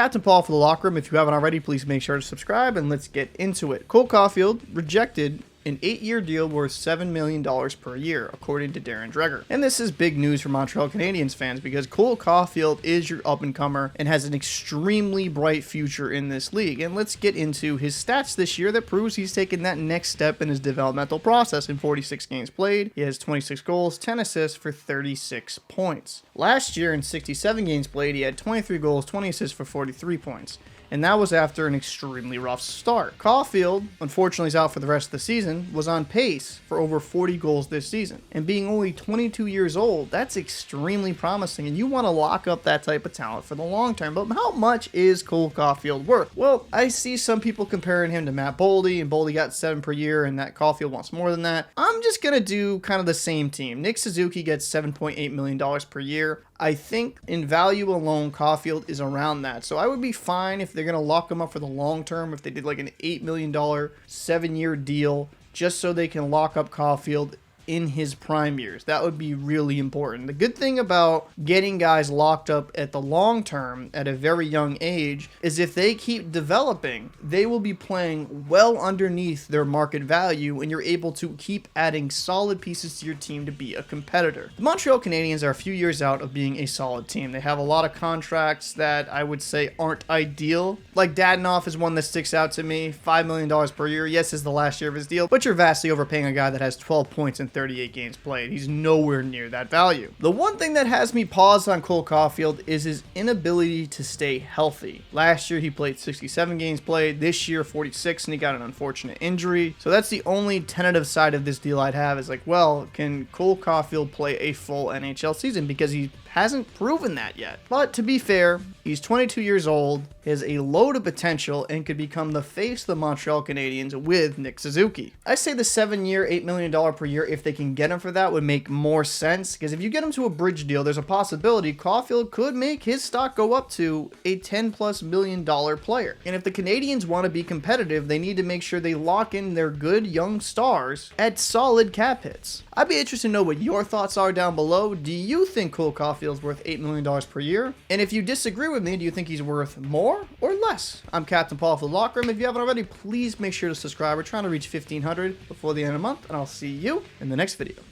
Captain Paul for the Locker Room. If you haven't already, please make sure to subscribe and let's get into it. Cole Caufield rejected an 8-year deal worth $7 million per year, according to Darren Dreger. And this is big news for Montreal Canadiens fans because Cole Caufield is your up-and-comer and has an extremely bright future in this league. And let's get into his stats this year that proves he's taken that next step in his developmental process. In 46 games played, he has 26 goals, 10 assists for 36 points. Last year, in 67 games played, he had 23 goals, 20 assists for 43 points. And that was after an extremely rough start. Caufield, unfortunately, is out for the rest of the season, was on pace for over 40 goals this season. And being only 22 years old, that's extremely promising, and you want to lock up that type of talent for the long term. But how much is Cole Caufield worth? Well, I see some people comparing him to Matt Boldy, and Boldy got 7 per year, and that Caufield wants more than that. I'm just going to do kind of the same team. Nick Suzuki gets $7.8 million per year. I think in value alone, Caufield is around that. So I would be fine if they're going to lock him up for the long term, if they did like an $8 million 7-year deal, just so they can lock up Caufield in his prime years. That would be really important. The good thing about getting guys locked up at the long term at a very young age is if they keep developing, they will be playing well underneath their market value, and you're able to keep adding solid pieces to your team to be a competitor. The Montreal Canadiens are a few years out of being a solid team. They have a lot of contracts that I would say aren't ideal. Like Dadonov is one that sticks out to me. $5 million per year. Yes, is the last year of his deal, but you're vastly overpaying a guy that has 12 points in 38 games played. He's nowhere near that value. The one thing that has me pause on Cole Caufield is his inability to stay healthy. Last year he played 67 games played, this year 46, and he got an unfortunate injury. So that's the only tentative side of this deal I'd have is like, well, can Cole Caufield play a full NHL season? Because he hasn't proven that yet. But to be fair, he's 22 years old, has a load of potential, and could become the face of the Montreal Canadiens with Nick Suzuki. I say the 7-year, $8 million per year, if they can get him for that, would make more sense, because if you get him to a bridge deal, there's a possibility Caufield could make his stock go up to a $10+ million player. And if the Canadiens want to be competitive, they need to make sure they lock in their good young stars at solid cap hits. I'd be interested to know what your thoughts are down below. Do you think Cole Caufield's worth $8 million per year? And if you disagree with me, do you think he's worth more or less? I'm Captain Paul for the Locker Room. If you haven't already, please make sure to subscribe. We're trying to reach 1,500 before the end of the month, and I'll see you in the next video.